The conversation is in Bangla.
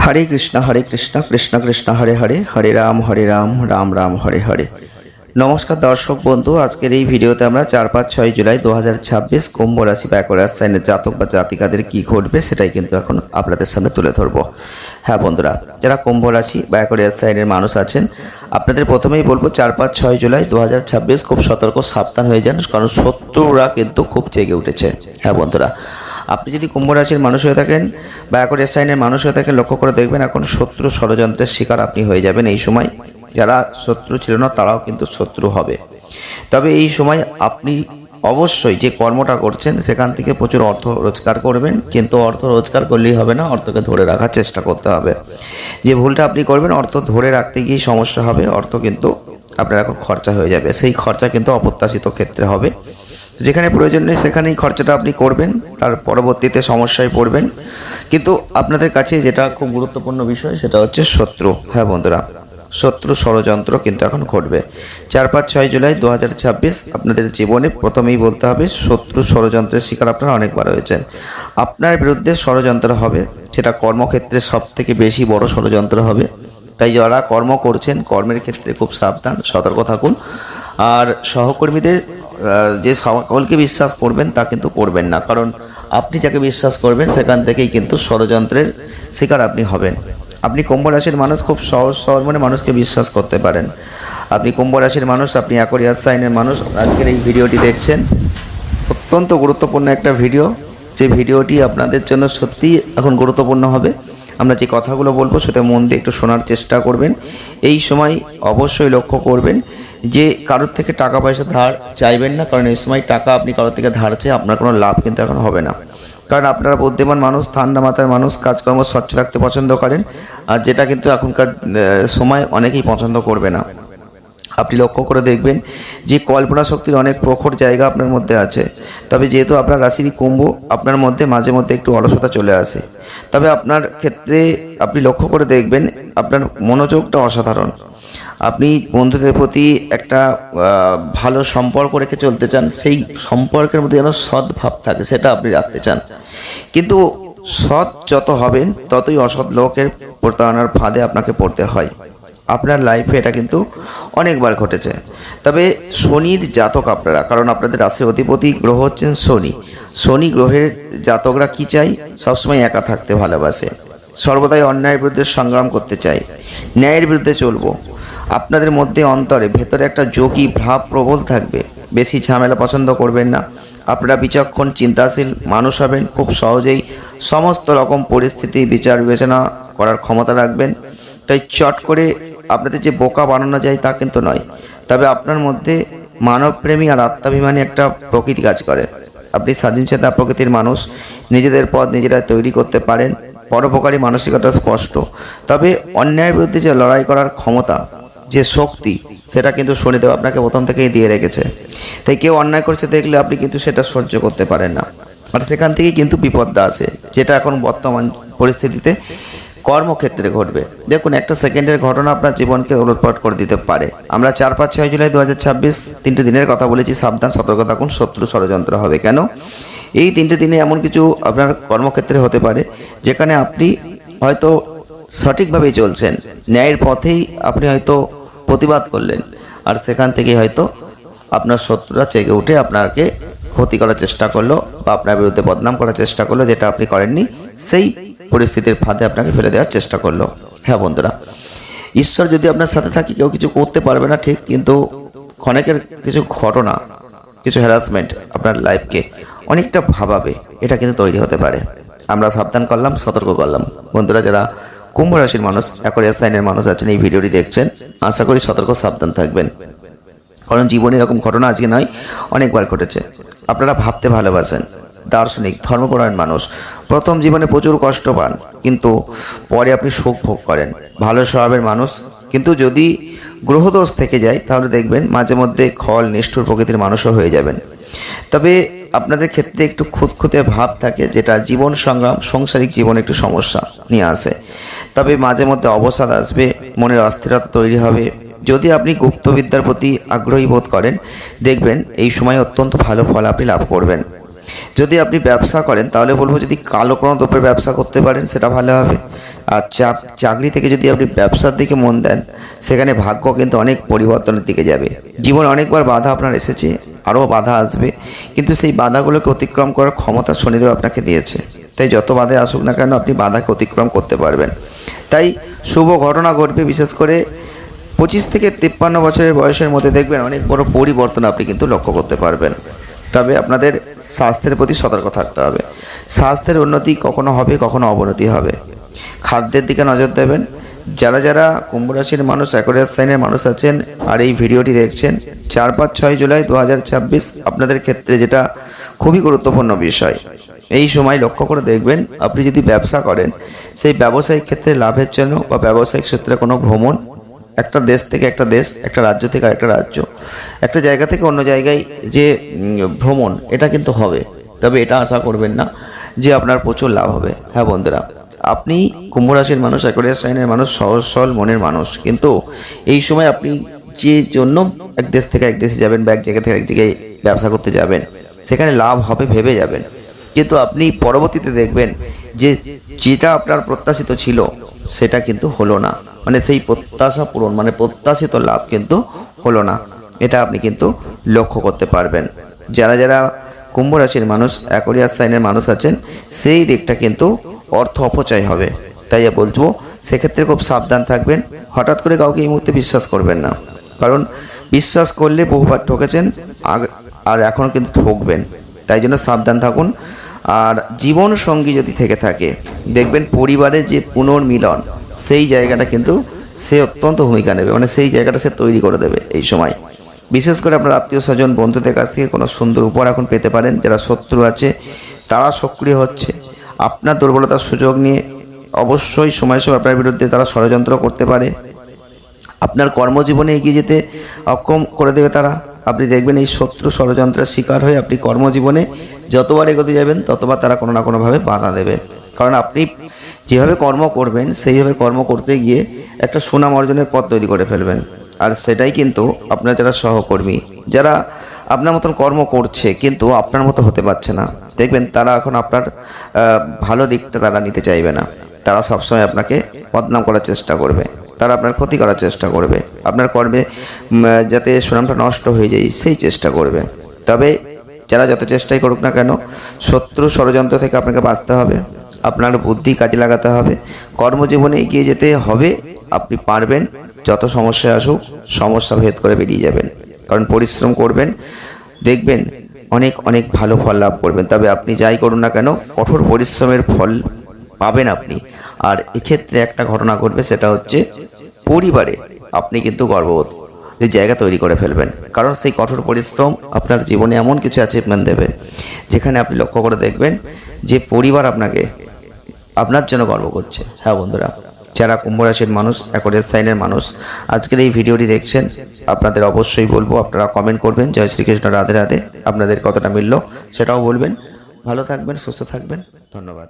हरे कृष्ण कृष्ण कृष्ण हरे हरे हरे राम राम राम हरे हरे। नमस्कार दर्शक बंधु, आजकेर এই ভিডিওতে আমরা 4-5-6 জুলাই 2026 কুম্ভ রাশি বা একরাশ সাইনের জাতক বা জাতিকাদের কি ঘটবে সেটাই কিন্তু এখন আপনাদের সামনে তুলে ধরব। হ্যাঁ বন্ধুরা, যারা কুম্ভ রাশি বা একরাশ সাইনের মানুষ আছেন, আপনাদের প্রথমেই বলবো 4-5-6 জুলাই 2026 খুব সতর্ক সাবধান হয়ে যান, কারণ শত্রুরা কিন্তু খুব জেগে উঠেছে। হ্যাঁ বন্ধুরা, আপনি যদি কুম্ভ রাশির মানুষ হয়ে থাকেন বা একরাশ সাইনের মানুষ হয়ে থাকেন, লক্ষ্য করে দেখবেন এখন শত্রু ষড়যন্ত্রের শিকার আপনি হয়ে যাবেন। এই সময় যারা শত্রু ছিল না তারাও কিন্তু শত্রু হবে। তবে এই সময় আপনি অবশ্যই যে কর্মটা করছেন সেখান থেকে প্রচুর অর্থ রোজগার করবেন, কিন্তু অর্থ রোজগার করলেই হবে না, অর্থকে ধরে রাখার চেষ্টা করতে হবে। যে ভুলটা আপনি করবেন, অর্থ ধরে রাখতে গিয়ে সমস্যা হবে, অর্থ কিন্তু আপনার এখন খরচা হয়ে যাবে। সেই খরচা কিন্তু অপ্রত্যাশিত ক্ষেত্রে হবে, যেখানে প্রয়োজন নেই সেখানেই খরচাটা আপনি করবেন, তার পরবর্তীতে সমস্যায় পড়বেন। কিন্তু আপনাদের কাছে যেটা খুব গুরুত্বপূর্ণ বিষয় সেটা হচ্ছে শত্রু। হ্যাঁ বন্ধুরা, শত্রু ষড়যন্ত্র কিন্তু এখন ঘটবে 4-5-6 জুলাই 2026 আপনাদের জীবনে। প্রথমেই বলতে হবে শত্রু ষড়যন্ত্রের শিকার আপনারা অনেকবার হয়েছেন। আপনার বিরুদ্ধে ষড়যন্ত্র হবে, সেটা কর্মক্ষেত্রে সব থেকে বেশি বড় ষড়যন্ত্র হবে। তাই যারা কর্ম করছেন, কর্মের ক্ষেত্রে খুব সাবধান, সতর্ক থাকুন। আর সহকর্মীদের যে সকলকে বিশ্বাস করবেন তা কিন্তু করবেন না, কারণ আপনি যাকে বিশ্বাস করবেন সেখান থেকেই কিন্তু ষড়যন্ত্রের শিকার আপনি হবেন। আপনি কুম্ভ রাশির মানুষ, খুব সহজ সরল মনে মানুষকে বিশ্বাস করতে পারেন। আপনি কুম্ভ রাশির মানুষ, আপনি একরাশ সাইনের মানুষ, আজকের এই ভিডিওটি দেখছেন অত্যন্ত গুরুত্বপূর্ণ একটা ভিডিও। যে ভিডিওটি আপনাদের জন্য সত্যিই এখন গুরুত্বপূর্ণ হবে। আমরা যে কথাগুলো বলবো সেটা মন দিয়ে একটু শোনার চেষ্টা করবেন। এই সময় অবশ্যই লক্ষ্য করবেন যে কারোর থেকে টাকা পয়সা ধার চাইবেন না, কারণ এই সময় টাকা আপনি কারোর থেকে ধার চেয়ে আপনার কোনো লাভ কিন্তু এখন হবে না। কারণ আপনারা বুদ্ধিমান মানুষ, ঠান্ডা মাথার মানুষ, কাজকর্ম স্বচ্ছ রাখতে পছন্দ করেন, আর যেটা কিন্তু এখনকার সময় অনেকেই পছন্দ করবে না। আপনি লক্ষ্য করে দেখবেন যে কল্পনা শক্তির অনেক প্রখর জায়গা আপনার মধ্যে আছে। তবে যেহেতু আপনার রাশির কুম্ভ, আপনার মধ্যে মাঝে মধ্যে একটু অলসতা চলে আসে। তবে আপনার ক্ষেত্রে আপনি লক্ষ্য করে দেখবেন আপনার মনোযোগটা অসাধারণ। আপনি বন্ধুদের প্রতি একটা ভালো সম্পর্ক রেখে চলতে চান, সেই সম্পর্কের মধ্যে যেন সৎ ভাব থাকে সেটা আপনি রাখতে চান। কিন্তু সৎ যত হবেন ততই অসৎ লোকের প্রতারণার ফাঁদে আপনাকে পড়তে হয়। আপনার লাইফে এটা কিন্তু অনেকবার ঘটেছে। তবে শনির জাতক আপনারা, কারণ আপনাদের রাশির অধিপতি গ্রহ হচ্ছেন শনি। শনি গ্রহের জাতকরা কি চাই? সবসময় একা থাকতে ভালোবাসে, সর্বদাই অন্যায়ের বিরুদ্ধে সংগ্রাম করতে চায়, ন্যায়ের বিরুদ্ধে চলবো। আপনাদের মধ্যে অন্তরে ভেতরে একটা যোগী ভাব প্রবল থাকবে। বেশি ঝামেলা পছন্দ করবেন না। আপনারা বিচক্ষণ চিন্তাশীল মানুষ হবেন, খুব সহজেই সমস্ত রকম পরিস্থিতি বিচার বিবেচনা করার ক্ষমতা রাখবেন। তাই চট করে আপনাদের যে বোকা বানানো যায় তা কিন্তু নয়। তবে আপনার মধ্যে মানবপ্রেমী আর আত্মাভিমানী একটা প্রকৃতি কাজ করে। আপনি স্বাধীনচেতা প্রকৃতির মানুষ, নিজেদের পথ নিজেরা তৈরি করতে পারেন, পরোপকারী মানসিকতা স্পষ্ট। তবে অন্যায়ের বিরুদ্ধে যে লড়াই করার ক্ষমতা, যে শক্তি, সেটা কিন্তু শনিদেব আপনাকে প্রথম থেকেই দিয়ে রেখেছে। তাই কেউ অন্যায় করছে দেখলে আপনি কিন্তু সেটা সহ্য করতে পারেন না, আর সেখান থেকেই কিন্তু বিপদটা আসে, যেটা এখন বর্তমান পরিস্থিতিতে কর্মক্ষেত্রে ঘটবে। দেখুন, একটা সেকেন্ডের ঘটনা আপনার জীবনকে ওলটপালট করে দিতে পারে। আমরা 4-5-6 জুলাই 2026 তিনটে দিনের কথা বলেছি। সাবধান, সতর্ক থাকুন, শত্রু ষড়যন্ত্র হবে। কেন? এই তিনটে দিনে এমন কিছু আপনার কর্মক্ষেত্রে হতে পারে যেখানে আপনি হয়তো সঠিকভাবেই চলছেন, ন্যায়ের পথেই আপনি হয়তো প্রতিবাদ করলেন, আর সেখান থেকে হয়তো আপনার শত্রুরা জেগে উঠে আপনাকে ক্ষতি করার চেষ্টা করলো বা আপনার বিরুদ্ধে বদনাম করার চেষ্টা করলো, যেটা আপনি করেননি। সেই পরিস্থিতির ফাঁদে আপনাকে ফেলে দেওয়ার চেষ্টা করলো। হ্যাঁ বন্ধুরা, ঈশ্বর যদি আপনার সাথে থাকে কেউ কিছু করতে পারবে না ঠিক, কিন্তু ক্ষণিকের কিছু ঘটনা, কিছু হ্যারাসমেন্ট আপনার লাইফকে অনেকটা ভাবাবে, এটা কিন্তু তৈরি হতে পারে। আমরা সাবধান করলাম, সতর্ক করলাম। বন্ধুরা, যারা কুম্ভ রাশির মানুষ, একরাশ সাইনের মানুষ আছেন, এই ভিডিওটি দেখছেন, আশা করি সতর্ক সাবধান থাকবেন, কারণ জীবনে এরকম ঘটনা আজকে নয়, অনেকবার ঘটেছে। আপনারা ভাবতে ভালোবাসেন, দার্শনিক ধর্মপরায়ণ মানুষ, প্রথম জীবনে প্রচুর কষ্ট পান, কিন্তু পরে আপনি সুখ ভোগ করেন। ভালো স্বভাবের মানুষ, কিন্তু যদি গ্রহদোষ থেকে যায় তাহলে দেখবেন মাঝে মধ্যে খল নিষ্ঠুর প্রকৃতির মানুষও হয়ে যাবেন। তবে আপনাদের ক্ষেত্রে একটু খুঁতখুঁতে ভাব থাকে, যেটা জীবন সংগ্রাম, সাংসারিক জীবনে একটু সমস্যা নিয়ে আসে। তবে মাঝে মধ্যে অবসাদ আসবে, মনের অস্থিরতা তৈরি হবে। যদি আপনি গুপ্তবিদ্যার প্রতি আগ্রহী বোধ করেন, দেখবেন এই সময় অত্যন্ত ভালো ফল আপনি লাভ করবেন। যদি আপনি ব্যবসা করেন তাহলে বলবো যদি কালো কোনো দ্রব্যের ব্যবসা করতে পারেন সেটা ভালো হবে। আর চাকরি থেকে যদি আপনি ব্যবসার দিকে মন দেন সেখানে ভাগ্য কিন্তু অনেক পরিবর্তনের দিকে যাবে। জীবনে অনেকবার বাধা আপনার এসেছে, আরও বাধা আসবে, কিন্তু সেই বাধাগুলোকে অতিক্রম করার ক্ষমতা শনিদেব আপনাকে দিয়েছে। তাই যত বাধা আসুক না কেন আপনি বাধাকে অতিক্রম করতে পারবেন। তাই শুভ ঘটনা ঘটবে, বিশেষ করে 25 থেকে 53 বছরের বয়সের মধ্যে দেখবেন অনেক বড় পরিবর্তন আপনি কিন্তু লক্ষ্য করতে পারবেন। তবে আপনাদের স্বাস্থ্যের প্রতি সতর্ক থাকতে হবে। স্বাস্থ্যের উন্নতি কখনো হবে, কখনো অবনতি হবে। খাদ্যের দিকে নজর দেবেন। যারা যারা কুম্ভ রাশির মানুষ, অ্যাকোয়ারিয়াস সাইনের মানুষ আছেন আর এই ভিডিওটি দেখছেন, 4, 5, 6 জুলাই 2026 আপনাদের ক্ষেত্রে যেটা খুবই গুরুত্বপূর্ণ বিষয়। এই সময় লক্ষ্য করে দেখবেন, আপনি যদি ব্যবসা করেন সেই ব্যবসায়িক ক্ষেত্রে লাভের জন্য বা ব্যবসায়িক সূত্রে কোনো ভ্রমণ, একটা দেশ থেকে একটা দেশ, একটা রাজ্য থেকে একটা রাজ্য, একটা জায়গা থেকে অন্য জায়গায় যে ভ্রমণ, এটা কিন্তু হবে। তবে এটা আশা করবেন না যে আপনার প্রচুর লাভ হবে। হ্যাঁ বন্ধুরা, আপনি কুম্ভ রাশির মানুষ, অ্যাকোয়ারিয়াস সাইনের মানুষ, সহজ সরল মনের মানুষ, কিন্তু এই সময় আপনি যে জন্য এক দেশ থেকে এক দেশে যাবেন বা এক জায়গা থেকে এক জায়গায় ব্যবসা করতে যাবেন, সেখানে লাভ হবে ভেবে যাবেন, কিন্তু আপনি পরবর্তীতে দেখবেন যে যেটা আপনার প্রত্যাশিত ছিল সেটা কিন্তু হলো না। মানে সেই প্রত্যাশা পূরণ, মানে প্রত্যাশিত লাভ কিন্তু হলো না। এটা আপনি কিন্তু লক্ষ্য করতে পারবেন। যারা যারা কুম্ভ রাশির মানুষ, অ্যাকোয়ারিয়াস সাইনের মানুষ আছেন, সেই দিকটা কিন্তু অর্থ অপচয় হবে। তাই বলবো সেক্ষেত্রে খুব সাবধান থাকবেন। হঠাৎ করে কাউকে এই মুহূর্তে বিশ্বাস করবেন না, কারণ বিশ্বাস করলে বহুবার ঠকেছেন আর এখন কিন্তু ঠকবেন। তাই জন্য সাবধান থাকুন। আর জীবন সঙ্গী যদি থেকে থাকে, দেখবেন পরিবারের যে পুনর্মিলন, সেই জায়গাটা কিন্তু সে অত্যন্ত ভূমিকা নেবে, মানে সেই জায়গাটা সে তৈরি করে দেবে এই সময়। বিশেষ করে আপনার আত্মীয় স্বজন, বন্ধুদের কাছ থেকে কোনো সুন্দর উপহার এখন পেতে পারেন। যারা শত্রু আছে তারা সক্রিয় হচ্ছে, আপনার দুর্বলতার সুযোগ নিয়ে অবশ্যই সময় সময় আপনার বিরুদ্ধে তারা ষড়যন্ত্র করতে পারে। আপনার কর্মজীবনে এগিয়ে যেতে অক্ষম করে দেবে তারা। আপনি দেখবেন এই শত্রু ষড়যন্ত্রের শিকার হয়ে আপনি কর্মজীবনে যতবার এগোতে যাবেন ততবার তারা কোনো না কোনোভাবে বাধা দেবে। কারণ আপনি যেভাবে কর্ম করবেন সেইভাবে কর্ম করতে গিয়ে একটা সুনাম অর্জনের পথ তৈরি করে ফেলবেন। আর সেটাই কিন্তু আপনার যারা সহকর্মী, যারা আপনার মতন কর্ম করছে কিন্তু আপনার মতো হতে পারছে না, দেখবেন তারা এখন আপনার ভালো দিকটা তারা নিতে চাইবে না। তারা সবসময় আপনাকে বদনাম করার চেষ্টা করবে, তারা আপনার ক্ষতি করার চেষ্টা করবে, আপনার কর্মে যাতে সুনামটা নষ্ট হয়ে যায় সেই চেষ্টা করবে। তবে যারা যত চেষ্টাই করুক না কেন, শত্রু ষড়যন্ত্র থেকে আপনাকে বাঁচতে হবে, আপনার বুদ্ধি কাজে লাগাতে হবে, কর্মজীবনে এগিয়ে যেতে হবে। আপনি পারবেন, যত সমস্যা আসুক সমস্যা ভেদ করে বেরিয়ে যাবেন। কারণ পরিশ্রম করবেন, দেখবেন অনেক অনেক ভালো ফল লাভ করবেন। তবে আপনি যাই করুন না কেন কঠোর পরিশ্রমের ফল পাবেন আপনি। আর এক্ষেত্রে একটা ঘটনা ঘটবে, সেটা হচ্ছে পরিবারে আপনি কিন্তু গর্ববোধ যে জায়গা তৈরি করে ফেলবেন। কারণ সেই কঠোর পরিশ্রম আপনার জীবনে এমন কিছু অ্যাচিভমেন্ট দেবে যেখানে আপনি লক্ষ্য করে দেখবেন যে পরিবার আপনাকে আপনার জন্য গর্ব করছে। হ্যাঁ বন্ধুরা, যারা কুম্ভ রাশির মানুষ, অ্যাকোয়ারিয়াস সাইনের মানুষ আজকের এই ভিডিওটি দেখছেন, আপনাদের অবশ্যই বলবো আপনারা কমেন্ট করবেন জয় শ্রীকৃষ্ণ, রাধে রাধে। আপনাদের কতটা মিলল সেটাও বলবেন। ভালো থাকবেন, সুস্থ থাকবেন, ধন্যবাদ।